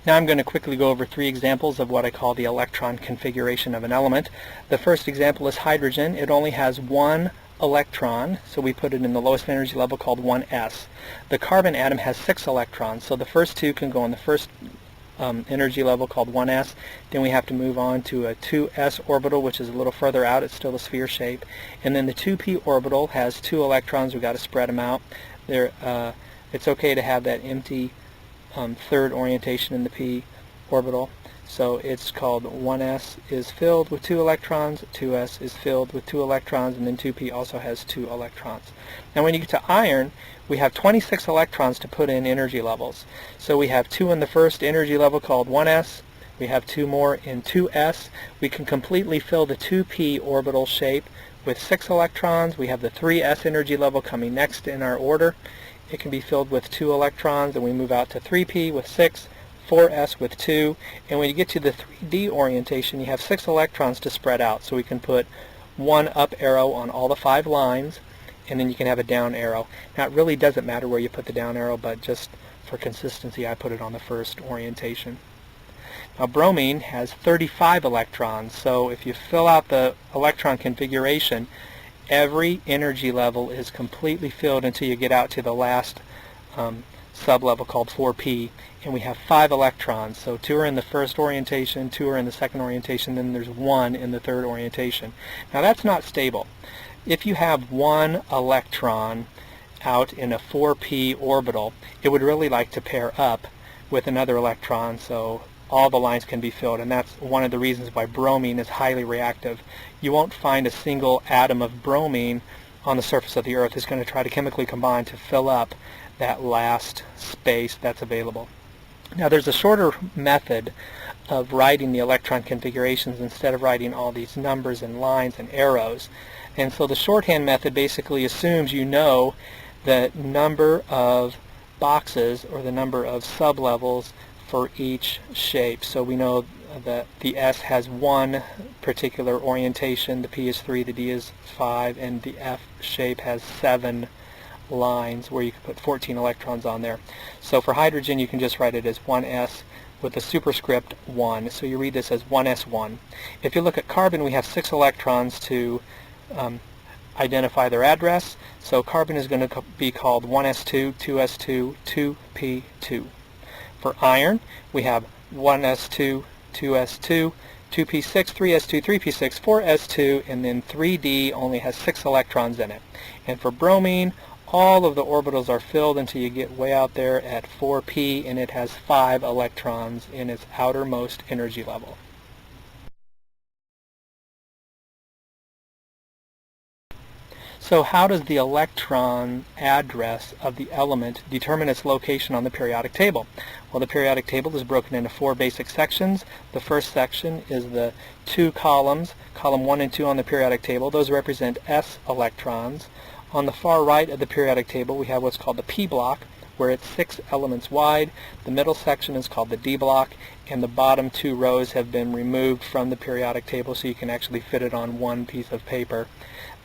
Now I'm going to quickly go over 3 examples of what I call the electron configuration of an element. The first example is hydrogen. It only has 1 electron, so we put it in the lowest energy level called 1s. The carbon atom has 6 electrons, so the first 2 can go on the first energy level called 1s. Then we have to move on to a 2s orbital, which is a little further out. It's still a sphere shape. And then the 2p orbital has 2 electrons. We've got to spread them out. It's okay to have that empty third orientation in the p orbital. So it's called 1s is filled with 2 electrons, 2s is filled with 2 electrons, and then 2p also has 2 electrons. Now when you get to iron, we have 26 electrons to put in energy levels. So we have 2 in the first energy level called 1s, we have 2 more in 2s. We can completely fill the 2p orbital shape with 6 electrons. We have the 3s energy level coming next in our order. It can be filled with 2 electrons, and we move out to 3p with 6, 4s with 2, and when you get to the 3d orientation, you have 6 electrons to spread out, so we can put 1 up arrow on all the 5 lines, and then you can have a down arrow. Now it really doesn't matter where you put the down arrow, but just for consistency I put it on the first orientation. Now bromine has 35 electrons, so if you fill out the electron configuration, every energy level is completely filled until you get out to the last sublevel called 4p, and we have 5 electrons. So 2 are in the first orientation, 2 are in the second orientation, then there's 1 in the third orientation. Now that's not stable. If you have 1 electron out in a 4p orbital, it would really like to pair up with another electron so all the lines can be filled, and that's one of the reasons why bromine is highly reactive. You won't find a single atom of bromine on the surface of the Earth. It's going to try to chemically combine to fill up that last space that's available. Now there's a shorter method of writing the electron configurations instead of writing all these numbers and lines and arrows. And so the shorthand method basically assumes you know the number of boxes or the number of sublevels for each shape. So we know that the S has 1 particular orientation, the P is 3, the D is 5, and the F shape has 7 lines where you can put 14 electrons on there. So for hydrogen you can just write it as 1s with the superscript 1. So you read this as 1s1. If you look at carbon, we have 6 electrons to identify their address. So carbon is going to be called 1s2, 2s2, 2p2. For iron, we have 1s2, 2s2, 2p6, 3s2, 3p6, 4s2, and then 3d only has 6 electrons in it. And for bromine, all of the orbitals are filled until you get way out there at 4p, and it has 5 electrons in its outermost energy level. So how does the electron address of the element determine its location on the periodic table? Well, the periodic table is broken into 4 basic sections. The first section is the 2 columns, column 1 and 2 on the periodic table. Those represent s electrons. On the far right of the periodic table we have what's called the p block, where it's 6 elements wide. The middle section is called the d block, and the bottom 2 rows have been removed from the periodic table so you can actually fit it on one piece of paper.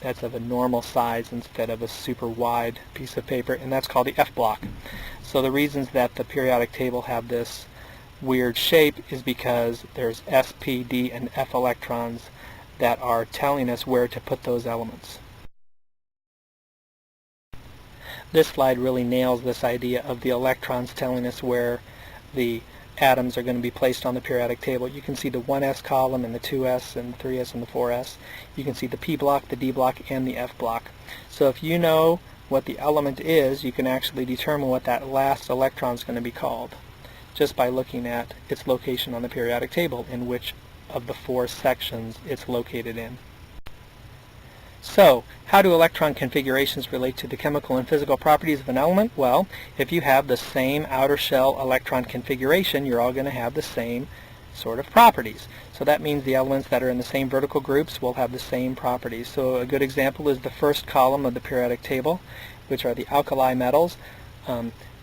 That's of a normal size instead of a super wide piece of paper, and that's called the F block. So the reasons that the periodic table have this weird shape is because there's S, P, D, and F electrons that are telling us where to put those elements. This slide really nails this idea of the electrons telling us where the atoms are going to be placed on the periodic table. You can see the 1s column and the 2s and the 3s and the 4s. You can see the p block, the d block, and the f block. So if you know what the element is, you can actually determine what that last electron is going to be called just by looking at its location on the periodic table and which of the 4 sections it's located in. So, how do electron configurations relate to the chemical and physical properties of an element? Well, if you have the same outer shell electron configuration, you're all going to have the same sort of properties. So that means the elements that are in the same vertical groups will have the same properties. So a good example is the first column of the periodic table, which are the alkali metals,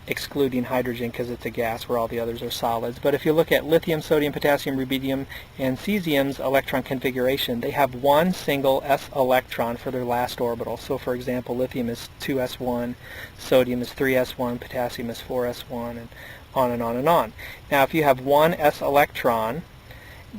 excluding hydrogen because it's a gas where all the others are solids. But if you look at lithium, sodium, potassium, rubidium, and cesium's electron configuration, they have 1 single s electron for their last orbital. So for example, lithium is 2s1, sodium is 3s1, potassium is 4s1, and on and on and on. Now if you have one s electron,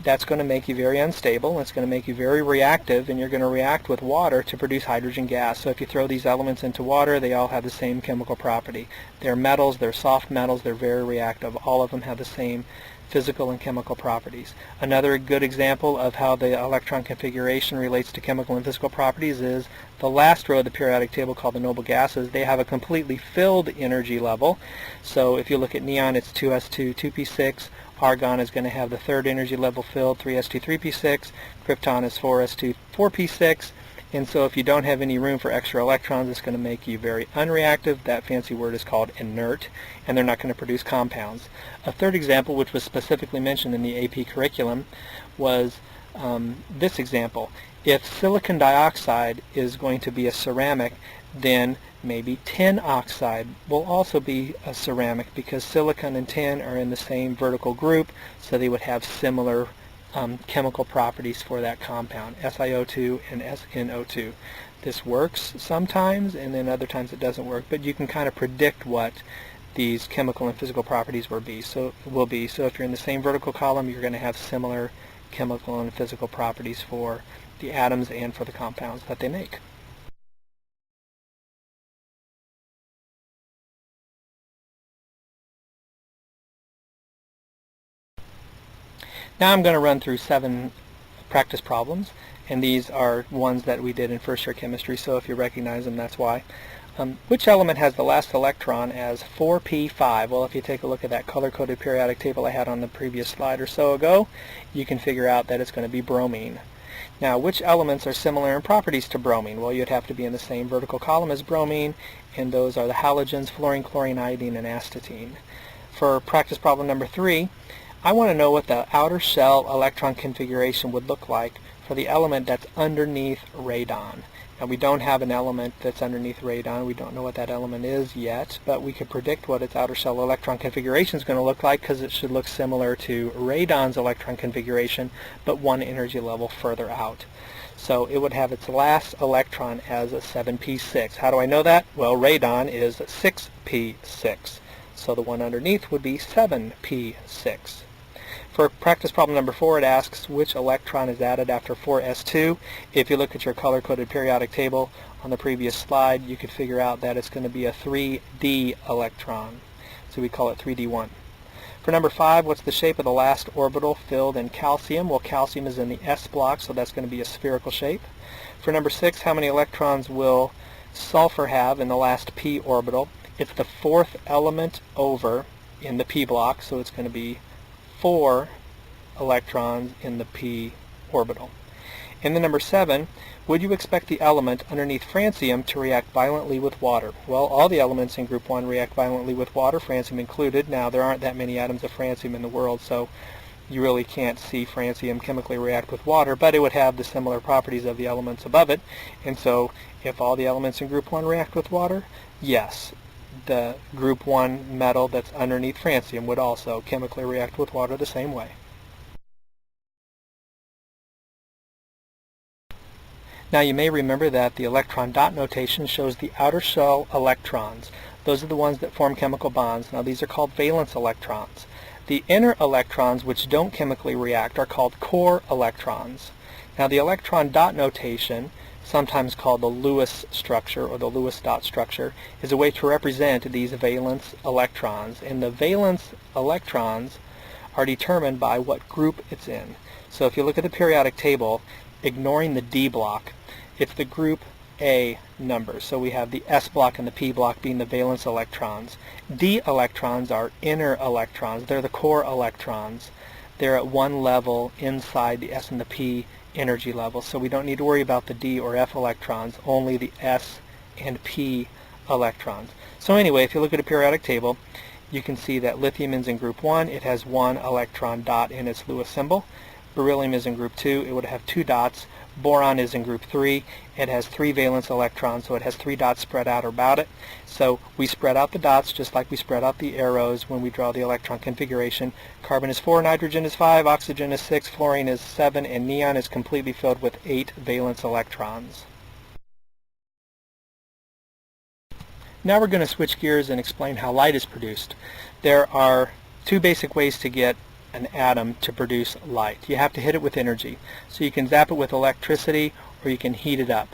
that's going to make you very unstable. It's going to make you very reactive, and you're going to react with water to produce hydrogen gas. So if you throw these elements into water, they all have the same chemical property. They're metals, they're soft metals, they're very reactive. All of them have the same physical and chemical properties. Another good example of how the electron configuration relates to chemical and physical properties is the last row of the periodic table called the noble gases. They have a completely filled energy level. So if you look at neon, it's 2s2, 2p6. Argon is going to have the third energy level filled, 3s2, 3p6. Krypton is 4s2, 4p6. And so if you don't have any room for extra electrons, it's going to make you very unreactive. That fancy word is called inert, and they're not going to produce compounds. A third example, which was specifically mentioned in the AP curriculum, was this example. If silicon dioxide is going to be a ceramic, then maybe tin oxide will also be a ceramic, because silicon and tin are in the same vertical group, so they would have similar chemical properties for that compound, SiO2 and SnO2. This works sometimes, and then other times it doesn't work, but you can kind of predict what these chemical and physical properties will be. So if you're in the same vertical column, you're going to have similar chemical and physical properties for the atoms and for the compounds that they make. Now I'm going to run through 7 practice problems, and these are ones that we did in first year chemistry, so if you recognize them, that's why. Which element has the last electron as 4p5? Well, if you take a look at that color-coded periodic table I had on the previous slide or so ago, you can figure out that it's going to be bromine. Now, which elements are similar in properties to bromine? Well, you'd have to be in the same vertical column as bromine, and those are the halogens, fluorine, chlorine, iodine, and astatine. For practice problem number 3, I want to know what the outer shell electron configuration would look like for the element that's underneath radon. Now, we don't have an element that's underneath radon. We don't know what that element is yet, but we could predict what its outer shell electron configuration is going to look like, because it should look similar to radon's electron configuration, but one energy level further out. So it would have its last electron as a 7p6. How do I know that? Well, radon is 6p6. So the one underneath would be 7p6. For practice problem number 4, it asks which electron is added after 4s2. If you look at your color-coded periodic table on the previous slide, you could figure out that it's going to be a 3d electron. So we call it 3d1. For number 5, what's the shape of the last orbital filled in calcium? Well, calcium is in the s block, so that's going to be a spherical shape. For number 6, how many electrons will sulfur have in the last p orbital? It's the 4th element over in the p block, so it's going to be 4 electrons in the p orbital. In the number 7, would you expect the element underneath francium to react violently with water? Well, all the elements in group 1 react violently with water, francium included. Now, there aren't that many atoms of francium in the world, so you really can't see francium chemically react with water, but it would have the similar properties of the elements above it. And so if all the elements in group 1 react with water, yes, the group 1 metal that's underneath francium would also chemically react with water the same way. Now, you may remember that the electron dot notation shows the outer shell electrons. Those are the ones that form chemical bonds. Now, these are called valence electrons. The inner electrons, which don't chemically react, are called core electrons. Now, the electron dot notation, sometimes called the Lewis structure or the Lewis dot structure, is a way to represent these valence electrons. And the valence electrons are determined by what group it's in. So if you look at the periodic table, ignoring the D block, it's the group A numbers. So we have the S block and the P block being the valence electrons. D electrons are inner electrons. They're the core electrons. They're at one level inside the S and the P energy level, so we don't need to worry about the D or F electrons, only the S and P electrons. So anyway, if you look at a periodic table, you can see that lithium is in group 1. It has 1 electron dot in its Lewis symbol. Beryllium is in group 2. It would have 2 dots. Boron is in group 3. It has 3 valence electrons, so it has 3 dots spread out about it. So we spread out the dots just like we spread out the arrows when we draw the electron configuration. Carbon is 4, nitrogen is 5, oxygen is 6, fluorine is 7, and neon is completely filled with 8 valence electrons. Now we're going to switch gears and explain how light is produced. There are two basic ways to get an atom to produce light. You have to hit it with energy. So you can zap it with electricity or you can heat it up.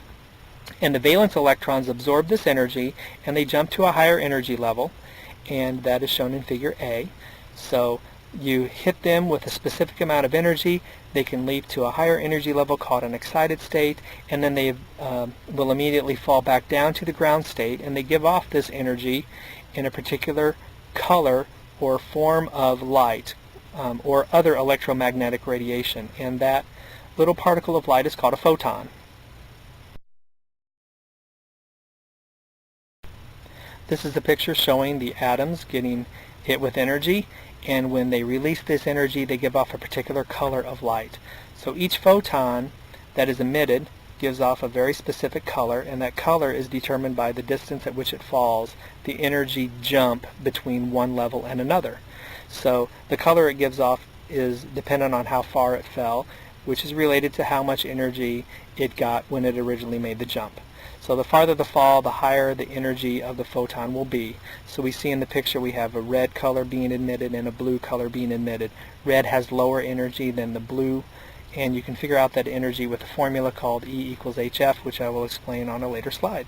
And the valence electrons absorb this energy and they jump to a higher energy level, and that is shown in figure A. So you hit them with a specific amount of energy, they can leap to a higher energy level called an excited state, and then they will immediately fall back down to the ground state, and they give off this energy in a particular color or form of light or other electromagnetic radiation, and that little particle of light is called a photon. This is the picture showing the atoms getting hit with energy, and when they release this energy they give off a particular color of light. So each photon that is emitted gives off a very specific color, and that color is determined by the distance at which it falls, the energy jump between one level and another. So the color it gives off is dependent on how far it fell, which is related to how much energy it got when it originally made the jump. So the farther the fall, the higher the energy of the photon will be. So we see in the picture we have a red color being emitted and a blue color being emitted. Red has lower energy than the blue, and you can figure out that energy with a formula called E equals HF, which I will explain on a later slide.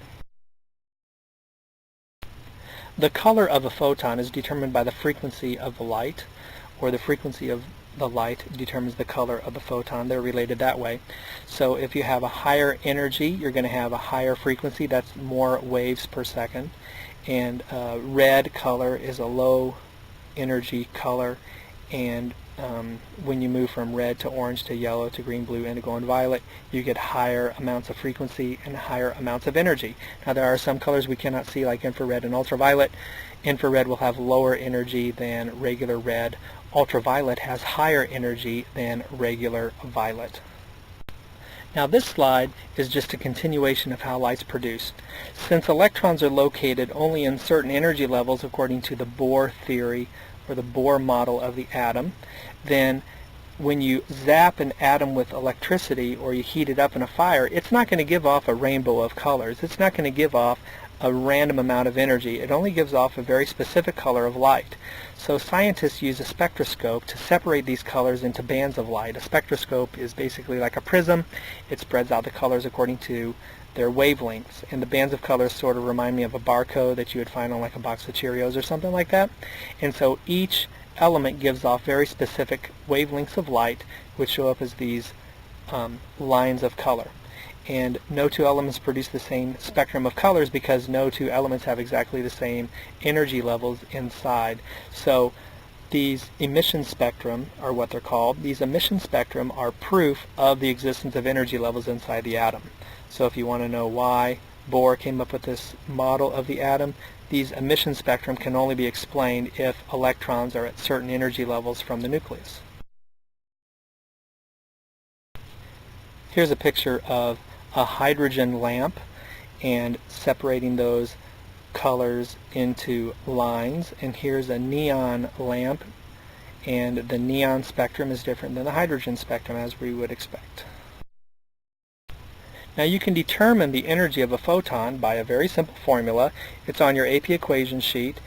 The color of a photon is determined by the frequency of the light, or the frequency of the light determines the color of the photon. They're related that way. So if you have a higher energy, you're going to have a higher frequency. That's more waves per second. And red color is a low energy color, and when you move from red to orange to yellow to green, blue, indigo, and violet, you get higher amounts of frequency and higher amounts of energy. Now there are some colors we cannot see, like infrared and ultraviolet. Infrared will have lower energy than regular red. Ultraviolet has higher energy than regular violet. Now this slide is just a continuation of how light's produced. Since electrons are located only in certain energy levels according to the Bohr theory or the Bohr model of the atom, then when you zap an atom with electricity or you heat it up in a fire, it's not going to give off a rainbow of colors. It's not going to give off a random amount of energy. It only gives off a very specific color of light. So scientists use a spectroscope to separate these colors into bands of light. A spectroscope is basically like a prism. It spreads out the colors according to their wavelengths, and the bands of colors sort of remind me of a barcode that you would find on like a box of Cheerios or something like that. And so each element gives off very specific wavelengths of light, which show up as these lines of color. And no two elements produce the same spectrum of colors because no two elements have exactly the same energy levels inside. So these emission spectrum are what they're called. These emission spectrum are proof of the existence of energy levels inside the atom. So if you want to know why Bohr came up with this model of the atom, these emission spectrum can only be explained if electrons are at certain energy levels from the nucleus. Here's a picture of a hydrogen lamp and separating those colors into lines, and here's a neon lamp, and the neon spectrum is different than the hydrogen spectrum, as we would expect. Now you can determine the energy of a photon by a very simple formula. It's on your AP equation sheet.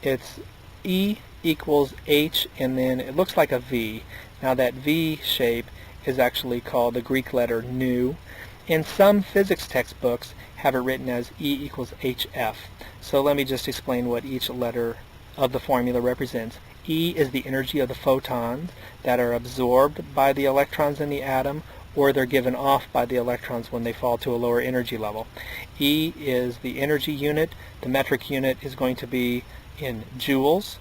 It's E equals H, and then it looks like a V. Now that V shape is actually called the Greek letter nu. In some physics textbooks have it written as E equals HF. So let me just explain what each letter of the formula represents. E is the energy of the photons that are absorbed by the electrons in the atom, or they're given off by the electrons when they fall to a lower energy level. E is the energy unit. The metric unit is going to be in joules.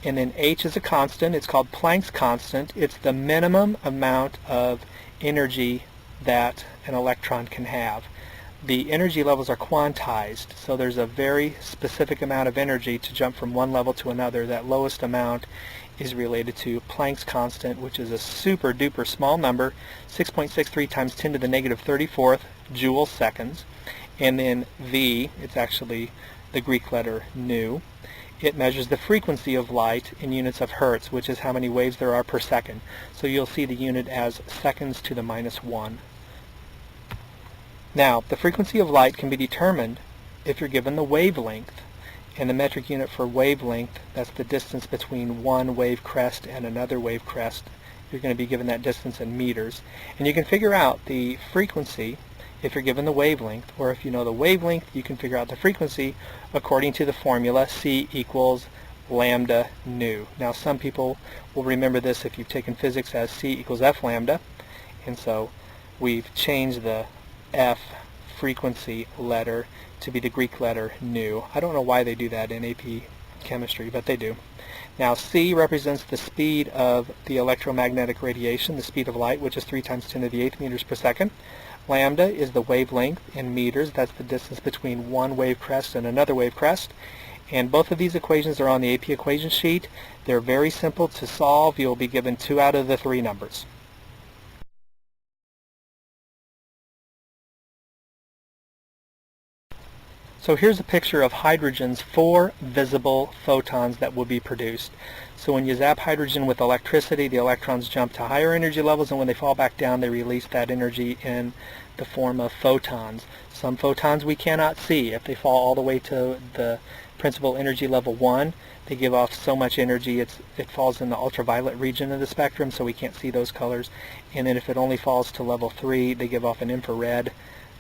And then H is a constant. It's called Planck's constant. It's the minimum amount of energy that an electron can have. The energy levels are quantized, so there's a very specific amount of energy to jump from one level to another. That lowest amount is related to Planck's constant, which is a super duper small number, 6.63 times 10 to the negative 34th joule seconds. And then V, it's actually the Greek letter nu. It measures the frequency of light in units of hertz, which is how many waves there are per second. So you'll see the unit as seconds to the minus 1. Now, the frequency of light can be determined if you're given the wavelength, and the metric unit for wavelength, that's the distance between one wave crest and another wave crest, you're going to be given that distance in meters. And you can figure out the frequency if you're given the wavelength, or if you know the wavelength, you can figure out the frequency according to the formula C equals lambda nu. Now some people will remember this if you've taken physics as C equals F lambda, and so we've changed the F frequency letter to be the Greek letter nu. I don't know why they do that in AP chemistry, but they do. Now C represents the speed of the electromagnetic radiation, the speed of light, which is 3 times 10 to the 8th meters per second. Lambda is the wavelength in meters. That's the distance between one wave crest and another wave crest. And both of these equations are on the AP equation sheet. They're very simple to solve. You'll be given 2 out of the 3 numbers. So here's a picture of hydrogen's 4 visible photons that will be produced. So when you zap hydrogen with electricity, the electrons jump to higher energy levels, and when they fall back down, they release that energy in the form of photons. Some photons we cannot see. If they fall all the way to the principal energy level 1, they give off so much energy it falls in the ultraviolet region of the spectrum, so we can't see those colors. And then if it only falls to level 3, they give off an infrared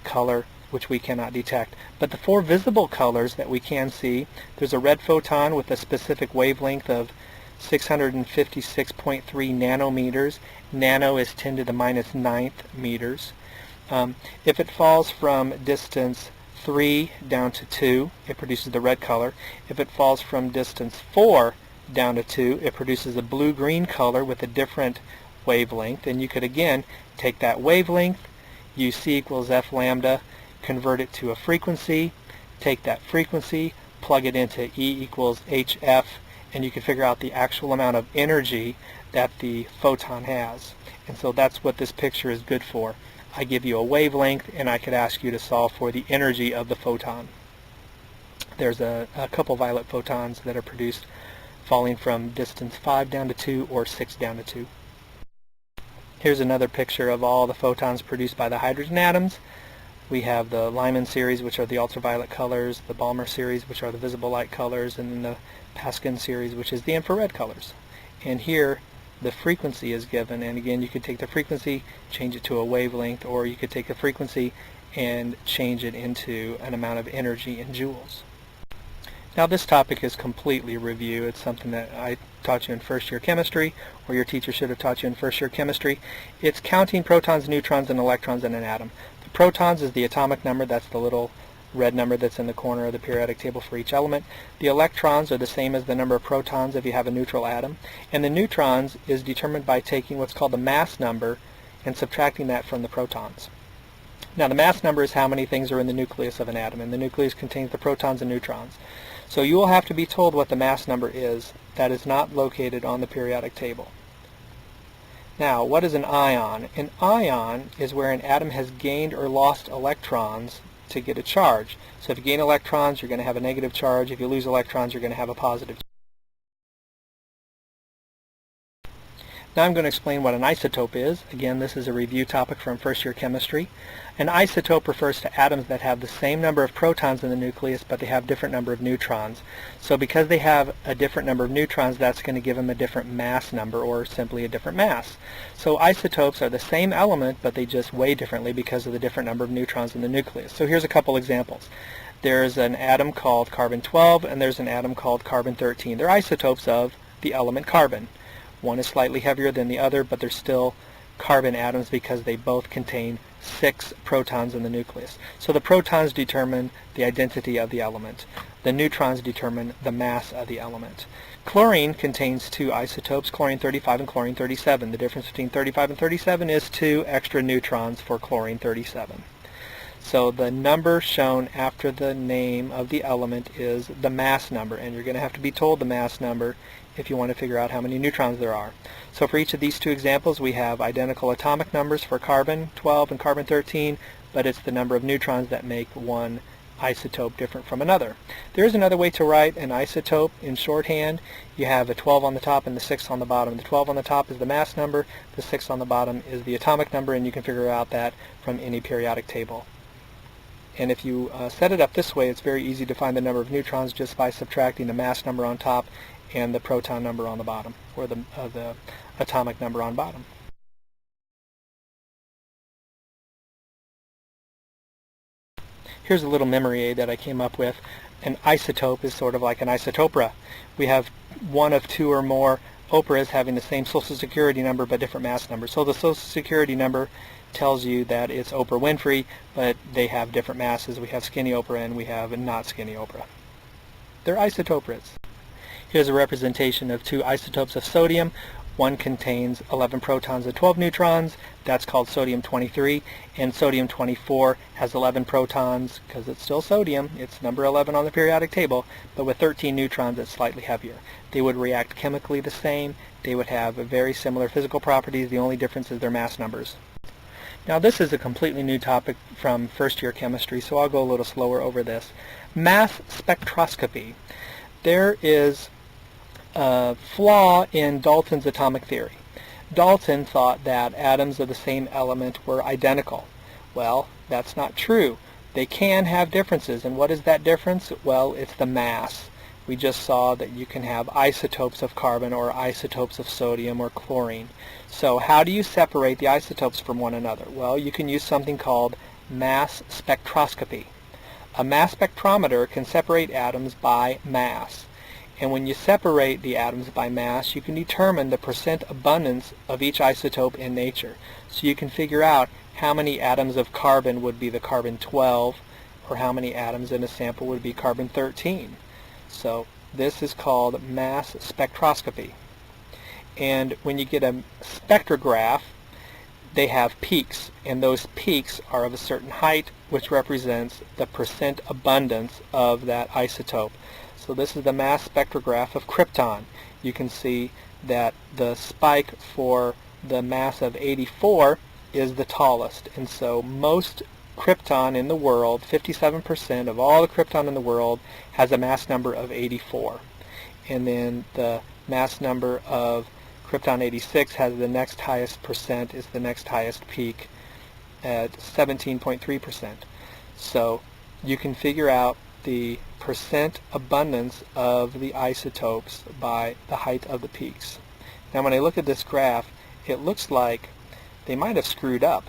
color, which we cannot detect. But the 4 visible colors that we can see, there's a red photon with a specific wavelength of 656.3 nanometers. Nano is 10 to the minus 9th meters. If it falls from distance 3 down to 2, it produces the red color. If it falls from distance 4 down to 2, it produces a blue-green color with a different wavelength. And you could again take that wavelength, use C equals F lambda, convert it to a frequency, take that frequency, plug it into E equals HF, and you can figure out the actual amount of energy that the photon has. And so that's what this picture is good for. I give you a wavelength, and I could ask you to solve for the energy of the photon. There's a couple violet photons that are produced falling from distance 5 down to 2 or 6 down to 2. Here's another picture of all the photons produced by the hydrogen atoms. We have the Lyman series, which are the ultraviolet colors, the Balmer series, which are the visible light colors, and then the Paskin series, which is the infrared colors. And here the frequency is given, and again you could take the frequency, change it to a wavelength, or you could take the frequency and change it into an amount of energy in joules. Now this topic is completely review. It's something that I taught you in first year chemistry, or your teacher should have taught you in first year chemistry. It's counting protons, neutrons, and electrons in an atom. The protons is the atomic number. That's the little red number that's in the corner of the periodic table for each element. The electrons are the same as the number of protons if you have a neutral atom. And the neutrons is determined by taking what's called the mass number and subtracting that from the protons. Now the mass number is how many things are in the nucleus of an atom, and the nucleus contains the protons and neutrons. So you will have to be told what the mass number is. That is not located on the periodic table. Now, what is an ion? An ion is where an atom has gained or lost electrons to get a charge. So if you gain electrons, you're going to have a negative charge. If you lose electrons, you're going to have a positive charge. Now I'm going to explain what an isotope is. Again, this is a review topic from first year chemistry. An isotope refers to atoms that have the same number of protons in the nucleus, but they have different number of neutrons. So because they have a different number of neutrons, that's going to give them a different mass number, or simply a different mass. So isotopes are the same element, but they just weigh differently because of the different number of neutrons in the nucleus. So here's a couple examples. There's an atom called carbon-12, and there's an atom called carbon-13. They're isotopes of the element carbon. One is slightly heavier than the other, but they're still carbon atoms because they both contain 6 protons in the nucleus. So the protons determine the identity of the element. The neutrons determine the mass of the element. Chlorine contains 2 isotopes, chlorine-35 and chlorine-37. The difference between 35 and 37 is 2 extra neutrons for chlorine-37. So the number shown after the name of the element is the mass number, and you're going to have to be told the mass number if you want to figure out how many neutrons there are. So for each of these 2 examples, we have identical atomic numbers for carbon-12 and carbon-13, but it's the number of neutrons that make one isotope different from another. There is another way to write an isotope in shorthand. You have a 12 on the top and the 6 on the bottom. The 12 on the top is the mass number, the 6 on the bottom is the atomic number, and you can figure out that from any periodic table. And if you set it up this way, it's very easy to find the number of neutrons just by subtracting the mass number on top and the proton number on the bottom, or the atomic number on bottom. Here's a little memory aid that I came up with. An isotope is sort of like an isotopera. We have one of two or more operas having the same social security number but different mass numbers. So the social security number tells you that it's Oprah Winfrey, but they have different masses. We have skinny Oprah and we have not skinny Oprah. They're isotoperas. Here's a representation of two isotopes of sodium. One contains 11 protons and 12 neutrons. That's called sodium-23. And sodium-24 has 11 protons because it's still sodium. It's number 11 on the periodic table, but with 13 neutrons it's slightly heavier. They would react chemically the same. They would have very similar physical properties. The only difference is their mass numbers. Now this is a completely new topic from first year chemistry, so I'll go a little slower over this. Mass spectroscopy. There is a flaw in Dalton's atomic theory. Dalton thought that atoms of the same element were identical. Well, that's not true. They can have differences, and what is that difference? Well, it's the mass. We just saw that you can have isotopes of carbon or isotopes of sodium or chlorine. So how do you separate the isotopes from one another? Well, you can use something called mass spectroscopy. A mass spectrometer can separate atoms by mass. And when you separate the atoms by mass, you can determine the percent abundance of each isotope in nature. So you can figure out how many atoms of carbon would be the carbon-12, or how many atoms in a sample would be carbon-13. So this is called mass spectroscopy. And when you get a spectrograph, they have peaks, and those peaks are of a certain height, which represents the percent abundance of that isotope. So this is the mass spectrograph of krypton. You can see that the spike for the mass of 84 is the tallest, and so most krypton in the world, 57% of all the krypton in the world, has a mass number of 84. And then the mass number of krypton 86 has the next highest percent, is the next highest peak at 17.3%. So you can figure out the percent abundance of the isotopes by the height of the peaks. Now when I look at this graph, it looks like they might have screwed up,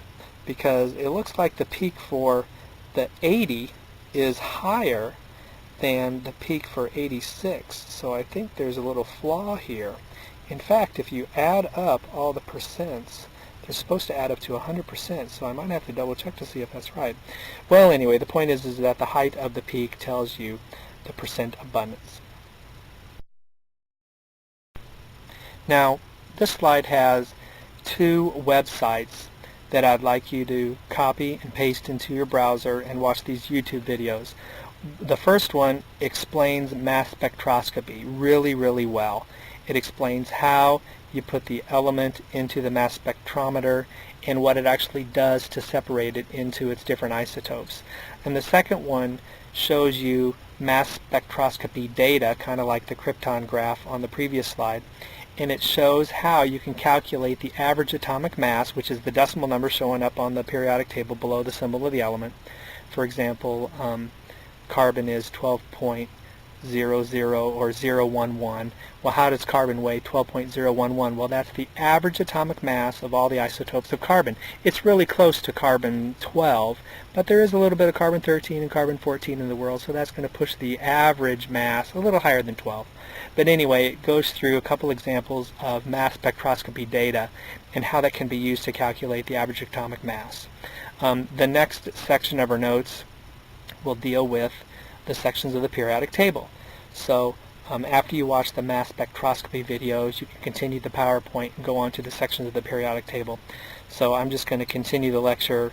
because it looks like the peak for the 80 is higher than the peak for 86. So I think there's a little flaw here. In fact, if you add up all the percents, they're supposed to add up to 100%, so I might have to double check to see if that's right. Well, anyway, the point is that the height of the peak tells you the percent abundance. Now, this slide has two websites that I'd like you to copy and paste into your browser and watch these YouTube videos. The first one explains mass spectroscopy really, really well. It explains how you put the element into the mass spectrometer and what it actually does to separate it into its different isotopes. And the second one shows you mass spectroscopy data, kind of like the krypton graph on the previous slide, and it shows how you can calculate the average atomic mass, which is the decimal number showing up on the periodic table below the symbol of the element. For example, carbon is 12.00 or 011. Well, how does carbon weigh 12.011? Well, that's the average atomic mass of all the isotopes of carbon. It's really close to carbon-12, but there is a little bit of carbon-13 and carbon-14 in the world, so that's going to push the average mass a little higher than 12. But anyway, it goes through a couple examples of mass spectroscopy data and how that can be used to calculate the average atomic mass. The next section of our notes will deal with the sections of the periodic table. So after you watch the mass spectroscopy videos, you can continue the PowerPoint and go on to the sections of the periodic table. So I'm just going to continue the lecture,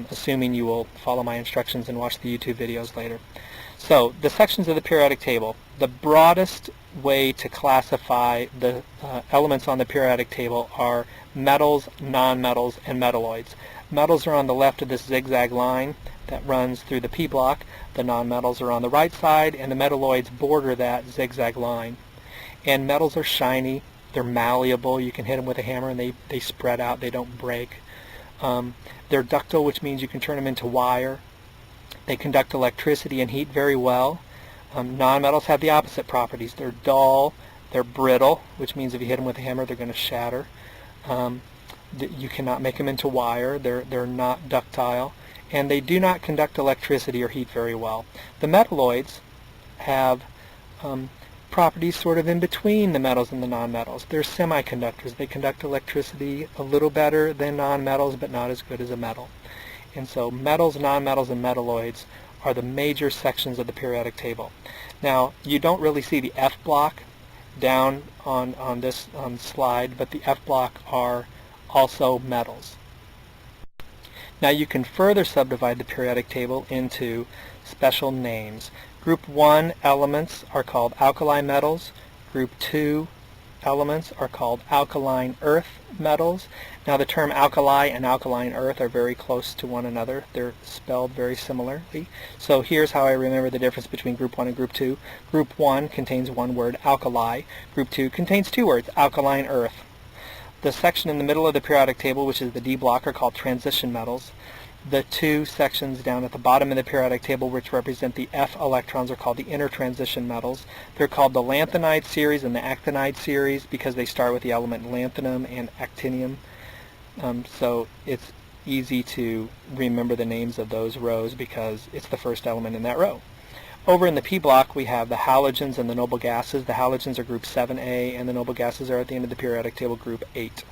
assuming you will follow my instructions and watch the YouTube videos later. So the sections of the periodic table. The broadest way to classify the elements on the periodic table are metals, nonmetals, and metalloids. Metals are on the left of this zigzag line that runs through the P block. The nonmetals are on the right side, and the metalloids border that zigzag line. And metals are shiny, they're malleable, you can hit them with a hammer and they spread out, they don't break. They're ductile, which means you can turn them into wire. They conduct electricity and heat very well. Nonmetals have the opposite properties. They're dull, they're brittle, which means if you hit them with a hammer, they're going to shatter. You cannot make them into wire. They're not ductile, and they do not conduct electricity or heat very well. The metalloids have properties sort of in between the metals and the nonmetals. They're semiconductors. They conduct electricity a little better than nonmetals, but not as good as a metal. And so metals, nonmetals, and metalloids are the major sections of the periodic table. Now, you don't really see the F block down on this slide, but the F block are also metals. Now you can further subdivide the periodic table into special names. Group 1 elements are called alkali metals. Group 2 elements are called alkaline earth metals. Now the term alkali and alkaline earth are very close to one another. They're spelled very similarly. So here's how I remember the difference between Group 1 and Group 2. Group 1 contains one word, alkali. Group 2 contains two words, alkaline earth. The section in the middle of the periodic table, which is the D block, are called transition metals. The two sections down at the bottom of the periodic table, which represent the F electrons, are called the intertransition metals. They're called the lanthanide series and the actinide series because they start with the element lanthanum and actinium. So it's easy to remember the names of those rows because it's the first element in that row. Over in the P block, we have the halogens and the noble gases. The halogens are group 7A, and the noble gases are at the end of the periodic table, group 8.